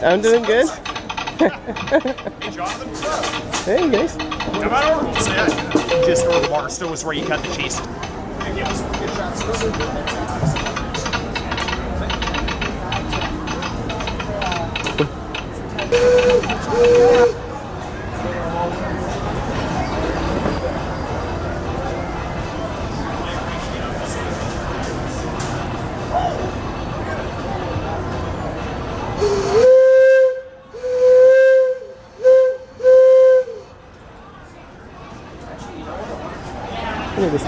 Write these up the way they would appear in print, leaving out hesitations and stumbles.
I'm doing good. Hey, Jonathan, what's up? Hey, guys. Come on over. So, yeah, just over the bar still was where you cut the cheese. Look at this.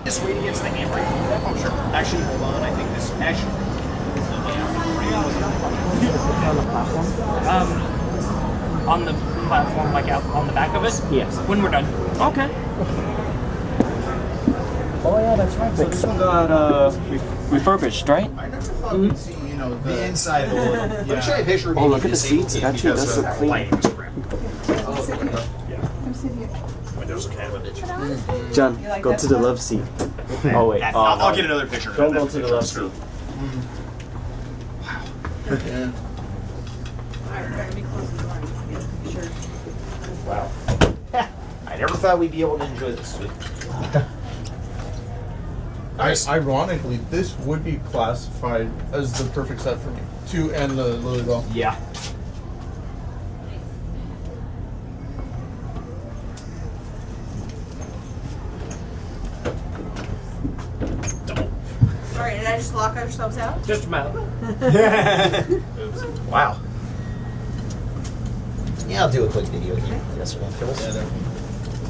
This weight against the handbrake. Oh, sure. Actually, hold on. I think this actually. On the platform? On the platform, like out on the back of it? Yes. When we're done. Okay. Oh yeah, that's right. So this one got refurbished, right? I never thought we'd see, you know, the inside of the one. Let me show you a picture of Oh, look at the seats. It actually does look clean. Windows okay with it. John, go to the love seat. Oh wait. I'll get another picture. Don't go to the love seat. Yeah. Wow. I never thought we'd be able to enjoy this. Ironically, this would be classified as the perfect set for me. 2 and the Lilly Belle. Yeah. Alright, did I just lock ourselves out? Just about. Wow. Yeah, I'll do a quick video here. Yes, sir.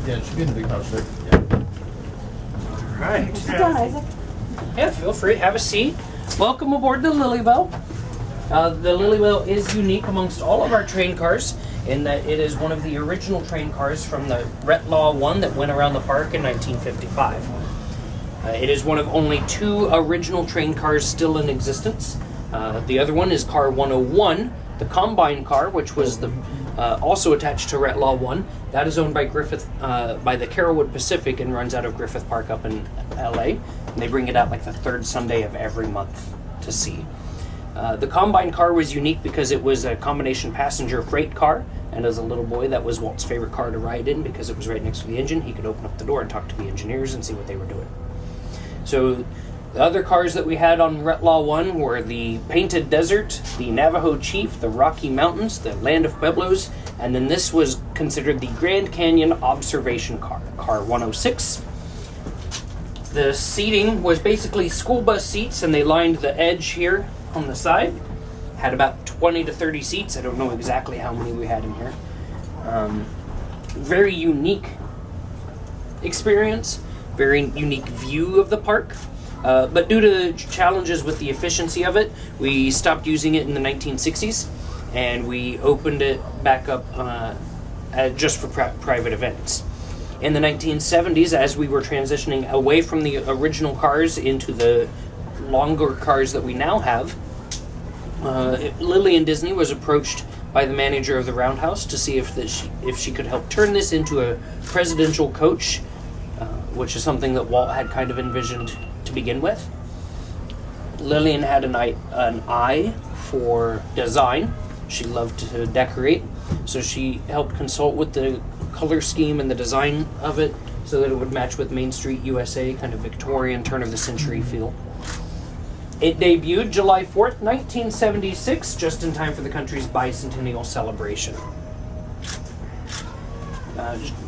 Yeah, it should be in the big house, right? Right. Sit down, Isaac. Yeah, feel free. Have a seat. Welcome aboard the Lilly Belle. The Lilly Belle is unique amongst all of our train cars in that it is one of the original train cars from the Retlaw 1 that went around the park in 1955. It is one of only 2 original train cars still in existence. The other one is car 101, the combine car, which was the also attached to Retlaw 1. That is owned by by the Carrollwood Pacific and runs out of Griffith Park up in LA. And they bring it out like the 3rd Sunday of every month to see. The combine car was unique because it was a combination passenger freight car, and as a little boy that was Walt's favorite car to ride in because it was right next to the engine. He could open up the door and talk to the engineers and see what they were doing. So the other cars that we had on Retlaw 1 were the Painted Desert, the Navajo Chief, the Rocky Mountains, the Land of Pueblos, and then this was considered the Grand Canyon Observation car, car 106. The seating was basically school bus seats, and they lined the edge here on the side. Had about 20 to 30 seats. I don't know exactly how many we had in here. Very unique experience, very unique view of the park. But due to challenges with the efficiency of it, we stopped using it in the 1960s, and we opened it back up just for private events. In the 1970s, as we were transitioning away from the original cars into the longer cars that we now have, Lilly and Disney was approached by the manager of the Roundhouse to see if she could help turn this into a presidential coach, which is something that Walt had kind of envisioned to begin with. Lillian had an eye for design. She loved to decorate, so she helped consult with the color scheme and the design of it so that it would match with Main Street USA, kind of Victorian turn-of-the-century feel. It debuted July 4th, 1976, just in time for the country's bicentennial celebration.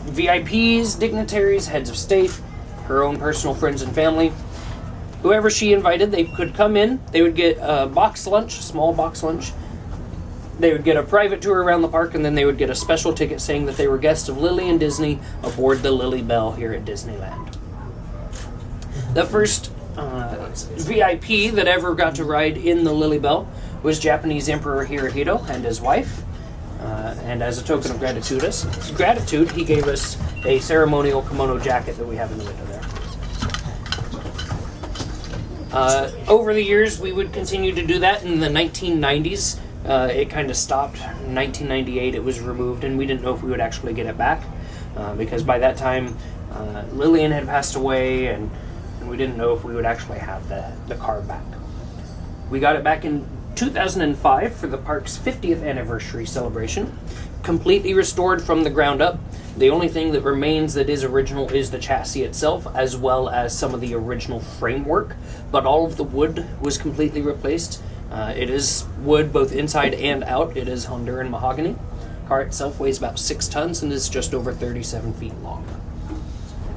VIPs, dignitaries, heads of state, her own personal friends and family, whoever she invited, they could come in. They would get a box lunch, a small box lunch. They would get a private tour around the park, and then they would get a special ticket saying that they were guests of Lilly and Disney aboard the Lilly Belle here at Disneyland. The first VIP that ever got to ride in the Lilly Belle was Japanese Emperor Hirohito and his wife. And as a token of gratitude, he gave us a ceremonial kimono jacket that we have in the window there. Over the years, we would continue to do that. In the 1990s, it kind of stopped. In 1998, it was removed, and we didn't know if we would actually get it back because by that time, Lillian had passed away, and we didn't know if we would actually have the car back. We got it back in 2005 for the park's 50th anniversary celebration, completely restored from the ground up. The only thing that remains that is original is the chassis itself, as well as some of the original framework, but all of the wood was completely replaced. It is wood both inside and out. It is Honduran mahogany. The car itself weighs about 6 tons and is just over 37 feet long.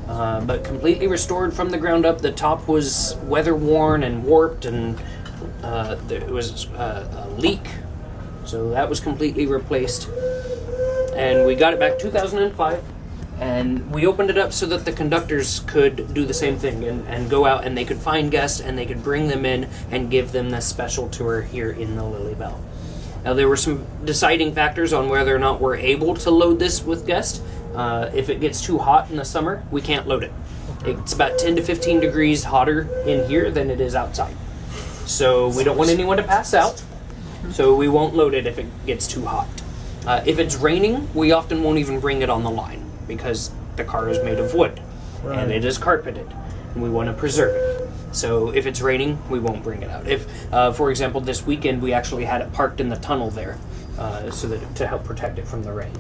But completely restored from the ground up. The top was weather worn and warped, and there was a leak, so that was completely replaced. And we got it back 2005, and we opened it up so that the conductors could do the same thing and go out and they could find guests and they could bring them in and give them this special tour here in the Lilly Belle. Now, there were some deciding factors on whether or not we're able to load this with guests. If it gets too hot in the summer, we can't load it. It's about 10 to 15 degrees hotter in here than it is outside. So we don't want anyone to pass out, so we won't load it if it gets too hot. If it's raining, we often won't even bring it on the line because the car is made of wood and it is carpeted, and we want to preserve it. So if it's raining, we won't bring it out. If, for example, this weekend we actually had it parked in the tunnel there so that to help protect it from the rain.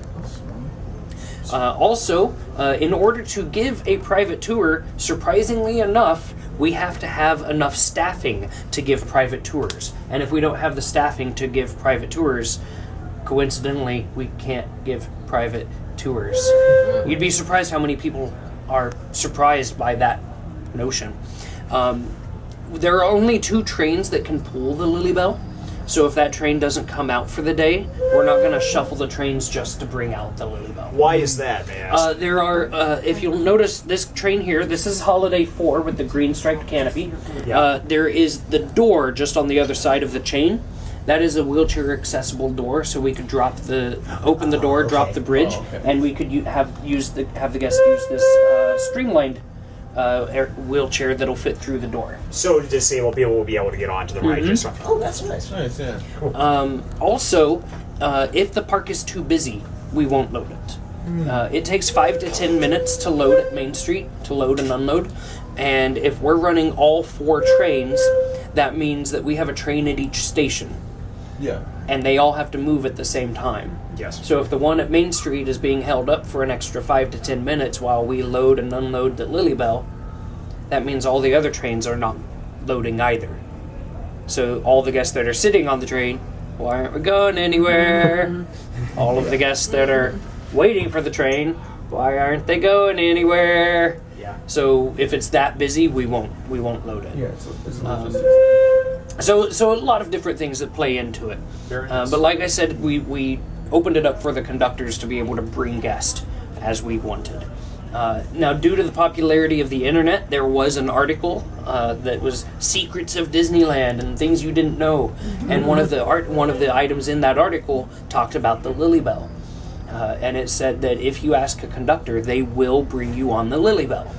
Also, in order to give a private tour, surprisingly enough, we have to have enough staffing to give private tours. And if we don't have the staffing to give private tours, coincidentally, we can't give private tours. You'd be surprised how many people are surprised by that notion. there are only 2 trains that can pull the Lilly Belle. So if that train doesn't come out for the day, we're not going to shuffle the trains just to bring out the Lilly Belle. Why is that, man? There are, if you'll notice this train here, this is Holiday 4 with the green striped canopy. There is the door just on the other side of the chain. That is a wheelchair accessible door, so we could open the door, drop the bridge, and we could have the guests use this streamlined wheelchair that'll fit through the door. So disabled people will be able to get onto the ride just fine. Oh, that's nice. Nice, yeah. Also, if the park is too busy, we won't load it. It takes 5 to 10 minutes to load at Main Street, to load and unload. And if we're running all 4 trains, that means that we have a train at each station. Yeah. And they all have to move at the same time. Yes. So if the one at Main Street is being held up for an extra 5 to 10 minutes while we load and unload the Lilly Belle, that means all the other trains are not loading either. So all the guests that are sitting on the train, why aren't we going anywhere? All of the guests that are waiting for the train, why aren't they going anywhere? Yeah. So if it's that busy, we won't load it. Yeah, it's logistics. So a lot of different things that play into it. Very nice. But like I said, we opened it up for the conductors to be able to bring guests as we wanted. Now, due to the popularity of the internet, there was an article that was secrets of Disneyland and things you didn't know. And one of the items in that article talked about the Lilly Belle. And it said that if you ask a conductor, they will bring you on the Lilly Belle.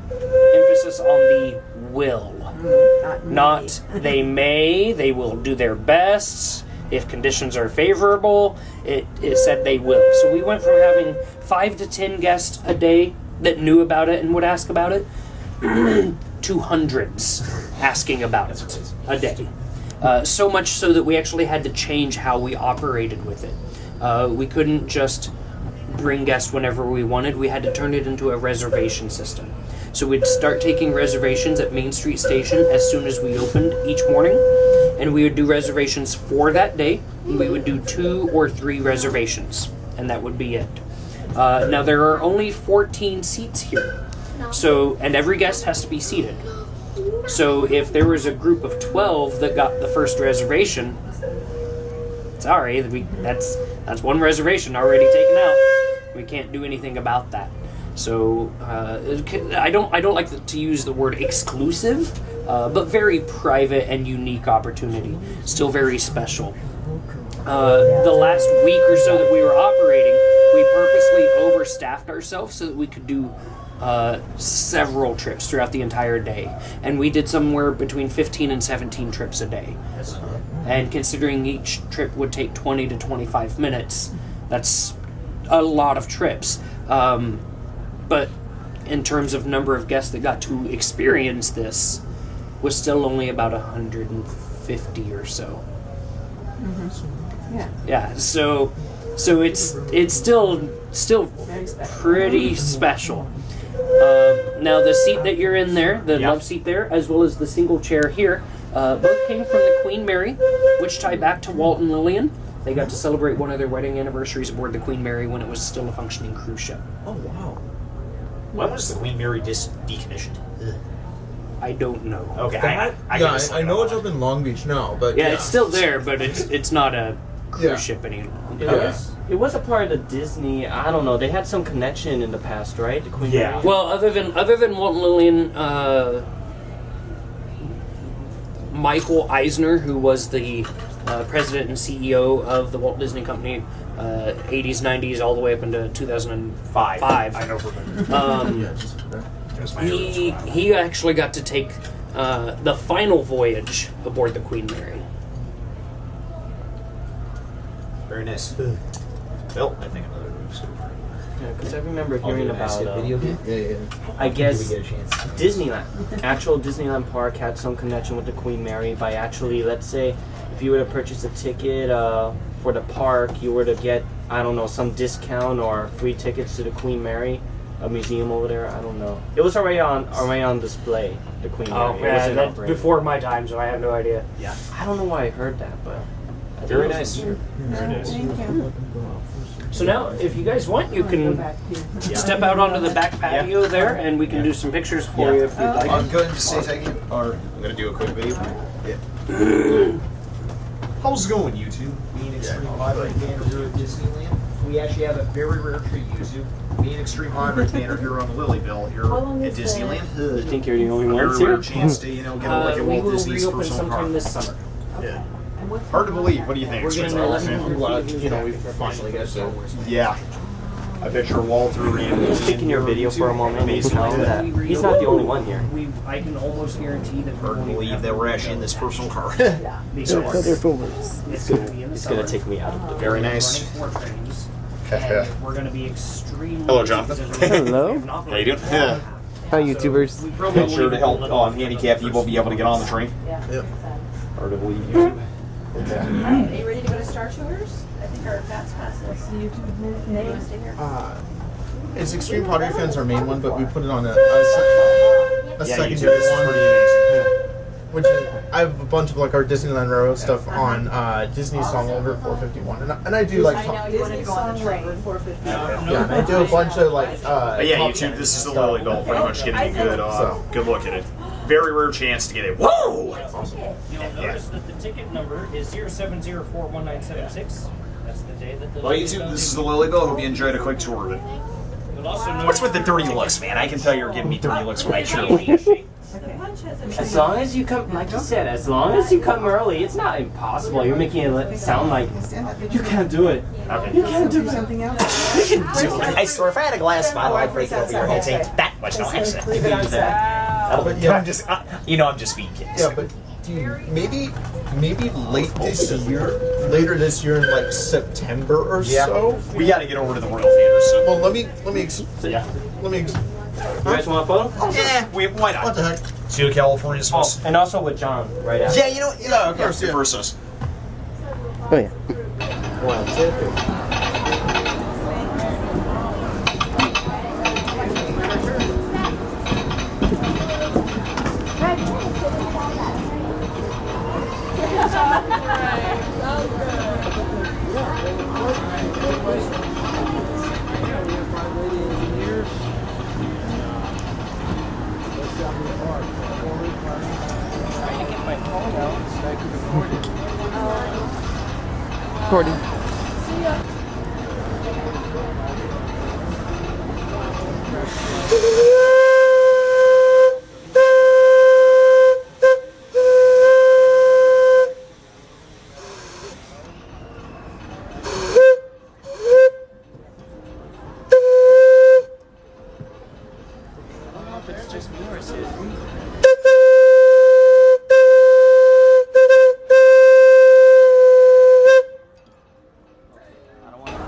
Emphasis on the will. Not they may, they will do their best. If conditions are favorable, it said they will. So we went from having 5 to 10 guests a day that knew about it and would ask about it to hundreds asking about it a day. So much so that we actually had to change how we operated with it. We couldn't just bring guests whenever we wanted. We had to turn it into a reservation system. So we'd start taking reservations at Main Street Station as soon as we opened each morning, and we would do reservations for that day. And we would do 2 or 3 reservations, and that would be it. Now there are only 14 seats here, and every guest has to be seated. So if there was a group of 12 that got the first reservation, sorry, that's one reservation already taken out. We can't do anything about that. So I don't like to use the word exclusive, but very private and unique opportunity. Still very special. The last week or so that we were operating, we purposely overstaffed ourselves so that we could do several trips throughout the entire day. And we did somewhere between 15 and 17 trips a day. And considering each trip would take 20 to 25 minutes, that's a lot of trips. But in terms of number of guests that got to experience this, was still only about 150 or so. Yeah. So it's still pretty special. Now the seat that you're in there, the love seat there, as well as the single chair here, both came from the Queen Mary, which tie back to Walt and Lillian. They got to celebrate one of their wedding anniversaries aboard the Queen Mary when it was still a functioning cruise ship. Oh, wow. When was the Queen Mary decommissioned? I don't know. Okay, I know it's up in Long Beach now, but Yeah, it's still there, but it's not a cruise ship anymore. It was a part of Disney. I don't know. They had some connection in the past, right? The Queen Mary? Well, other than Walt and Lillian, Michael Eisner, who was the president and CEO of the Walt Disney Company, 80s, 90s, all the way up into 2005. I know for He actually got to take the final voyage aboard the Queen Mary. Very nice. Bill, I think another room's Because I remember hearing about video game. Yeah. I guess We get a chance. Disneyland. Actual Disneyland Park had some connection with the Queen Mary by actually, let's say, if you were to purchase a ticket for the park, you were to get, I don't know, some discount or free tickets to the Queen Mary, a museum over there. I don't know. It was already on display, the Queen Mary. Oh man, that's before my time, so I have no idea. I don't know why I heard that, but Very nice. Thank you. So now, if you guys want, you can step out onto the back patio there, and we can do some pictures for you if you'd like. I'm going to say second, or I'm going to do a quick video. Yeah. How's it going, YouTube? Me and Extreme Hybrid Fan are here at Disneyland. We actually have a very rare treat, YouTube. Me and Extreme Hybrid Fan are here on the Lilly Belle here at Disneyland. You think you're the only A ones very rare here? chance to, get a look at We Walt will Disney's reopen personal car. sometime this summer. Yeah. Hard to believe. What do you think? We're getting 1100 glad, feet. we finally got so. Yeah. I bet your Walter and Just taking your video for a moment. He's not the only one here. I can almost guarantee that we Hard to won't believe that we're actually in this personal car. because it's going to be in the It's summer. gonna take me out of the Very nice. Running 4 trains, and we're going to be extremely. Hello, Jonathan. Hello. How you doing? Yeah. Hi, YouTubers. We probably Make sure to help handicapped people be able to get on the train. Yep. Hard to believe. YouTube. Are you ready to go to Star Tours? I think our fast passes. You want to stay here? It's Extreme Pottery Fans our main one, but we put it on a Yeah, secondary YouTube, this is one. pretty amazing. Which is, I have a bunch of like our Disneyland Railroad stuff on Disney Song Over 451, and I do like I know you wanted to go on the train. 450. yeah, and I do a bunch of like But yeah, top YouTube, 10 this is the stuff. Lilly Belle, pretty much getting a good, So. good look at it. Very rare chance to get it. Whoa! You'll notice that the ticket number is 07041976. That's the day that the. Well, YouTube, this is the Lilly Belle. Hope you enjoyed a quick tour of it. You'll also notice What's with the dirty looks, man? I can tell you're giving me dirty looks when I cheer. The punch has a As long as you come, like you said, as long as you come early, it's not impossible. You're making it sound like you can't do it. You can't do it. I swear, if I had a glass bottle, I'd break it over your head saying, that much no accent. Leave it outside. But yeah. I'm just, I'm just being kids. Yeah, but dude, maybe late this year, later this year in like September or so. We got to get over to the Royal Theater soon. Well, let me Yeah. You guys want a photo? Yeah, why not? What the heck? See the California Oh, smells. and also with John right after. Yeah, you know, of course, yeah. Versus. Oh yeah. 1, 2, 3. Trying to get my phone out so I can record it. Recording. I don't know if it's just me or is it. I don't want to.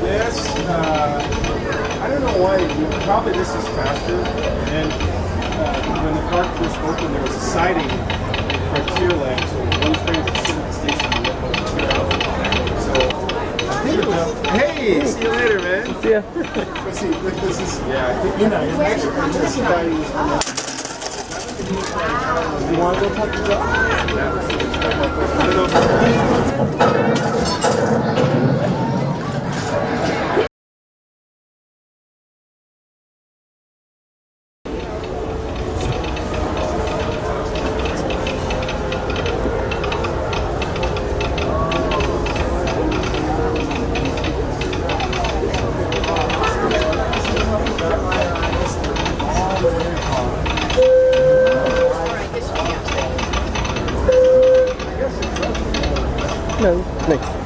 This, I don't know why, probably this is faster. And when the park first opened, there was a siding frontier leg, so one train would sit at the station and let one clear out. So, I think it was, hey, see you later, man. See ya. Let's see, look, this is, yeah, I think, actually, this guy was, you want to go talk to the I don't know if No, next.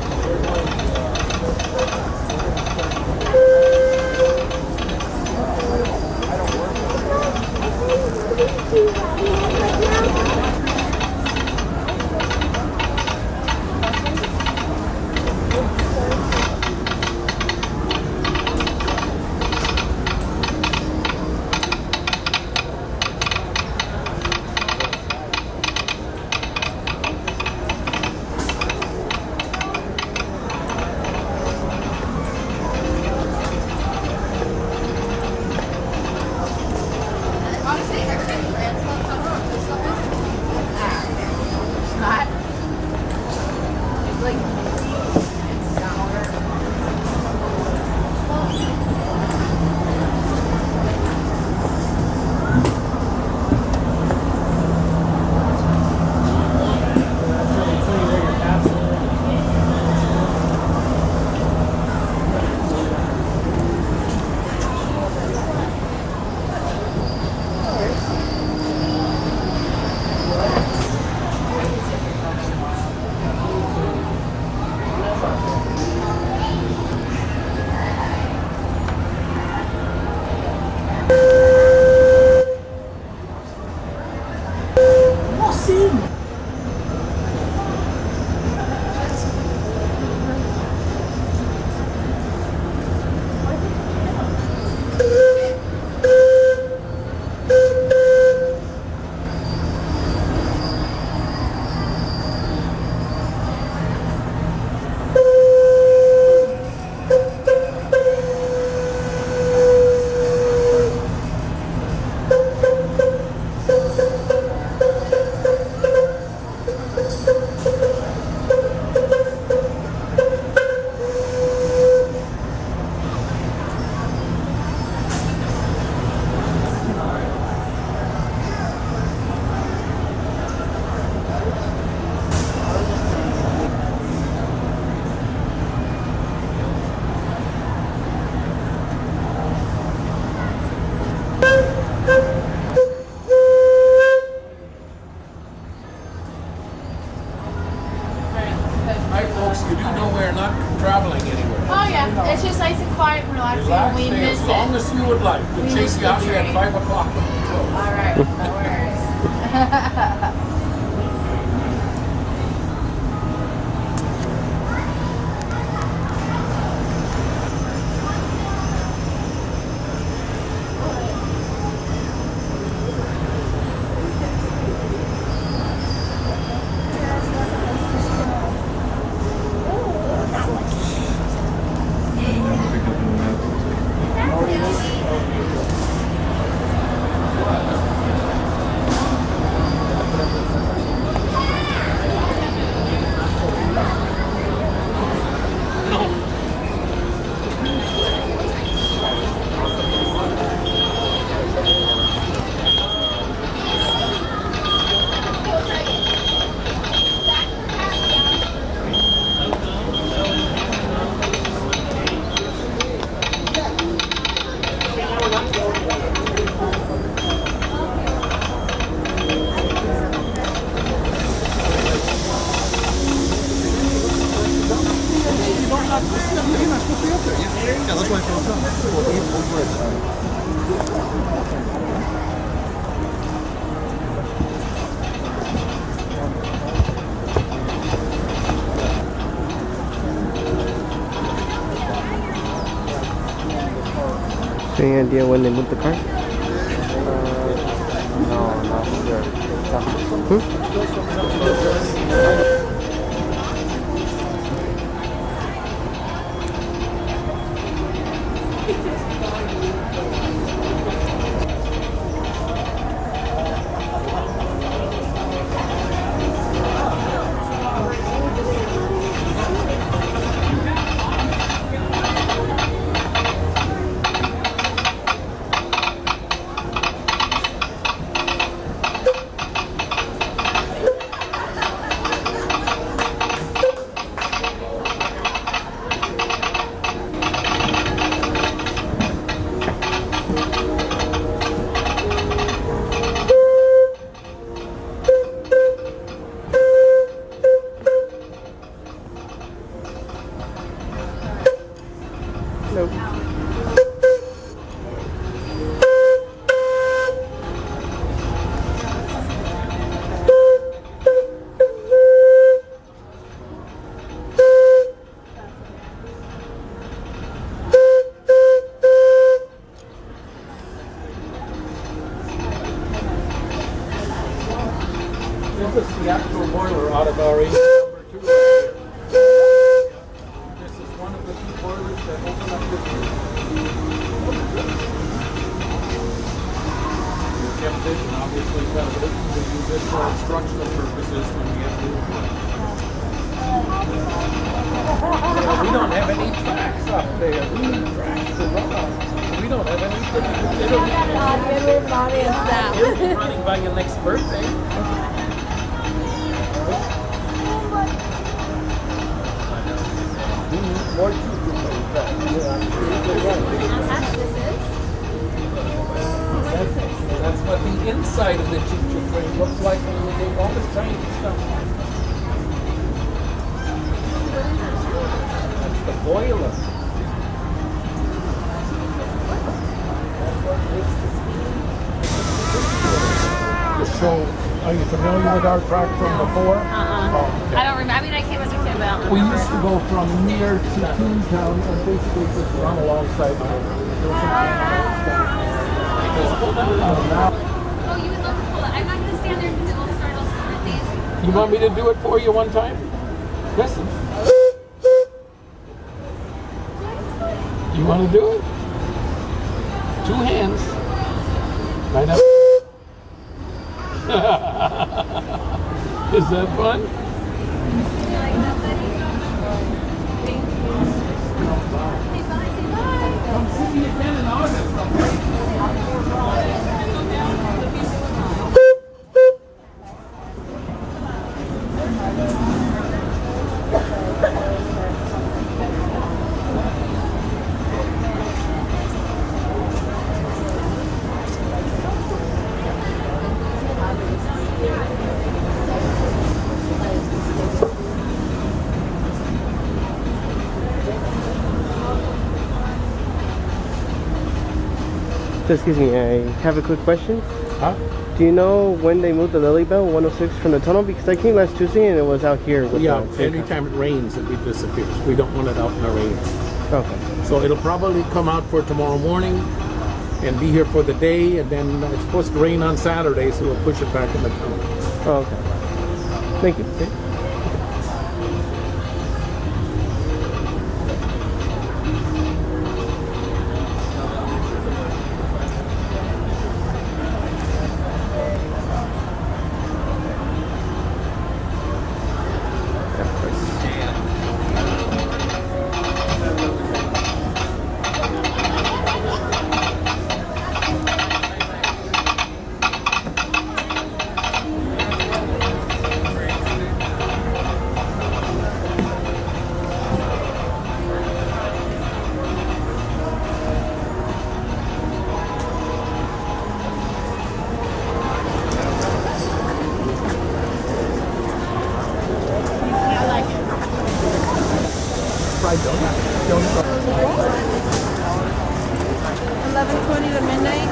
just nice and quiet and relaxing. Relax, We stay miss as it. long as you would like. We'll We chase miss you the out here at train. 5 o'clock when we close. All right, no worries. Any idea when they moved the car? No, not sure. This is the actual boiler out of our engine number 2 right here. This is one of the 2 boilers that open up the We kept it and obviously kept it. We use this for instructional purposes when we get new We don't have any tracks up there. We need tracks to run on. We don't have anything. It'll be running by your next birthday. More That's what the inside of the choo-choo train looks like when we take all the train stuff. That's the boiler. So, are you familiar with our track from before? Oh, okay. I don't remember. I mean, I came as a kid, but I don't We remember. used to go from here to Toontown and basically just run alongside the river. Oh, you would love to pull it. I'm not going to stand there because it will startle days. You want me to do it for you one time? Listen. You want to do it? 2 hands. Right up. Is that fun? You like that, buddy? Thank you. Hey, bye. Say bye. Come see me again in August. So excuse me, I have a quick question. Huh? Do you know when they moved the Lilly Belle 106 from the tunnel? Because I came last Tuesday and it was out here. With Yeah, the anytime it rains, it disappears. We don't want it out in the rain. Okay. So it'll probably come out for tomorrow morning and be here for the day, and then it's supposed to rain on Saturday, so we'll push it back in the tunnel. Oh, okay. Thank you. Okay? Fried donut. 11:20 to midnight.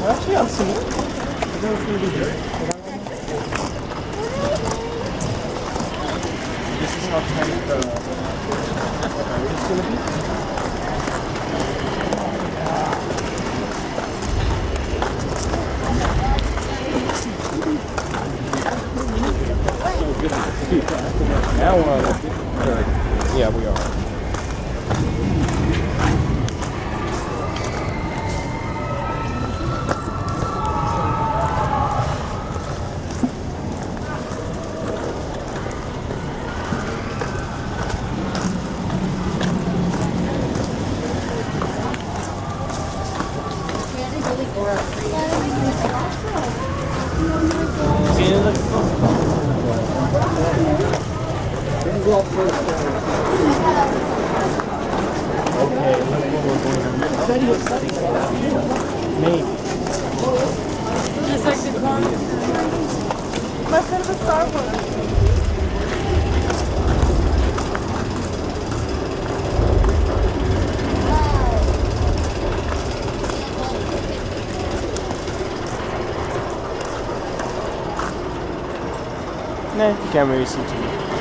Actually, I'll see. This is how tight the is going to be. Now, yeah, we are. Just like the corner. Must have a Starbucks. Nah, you can't really see too much.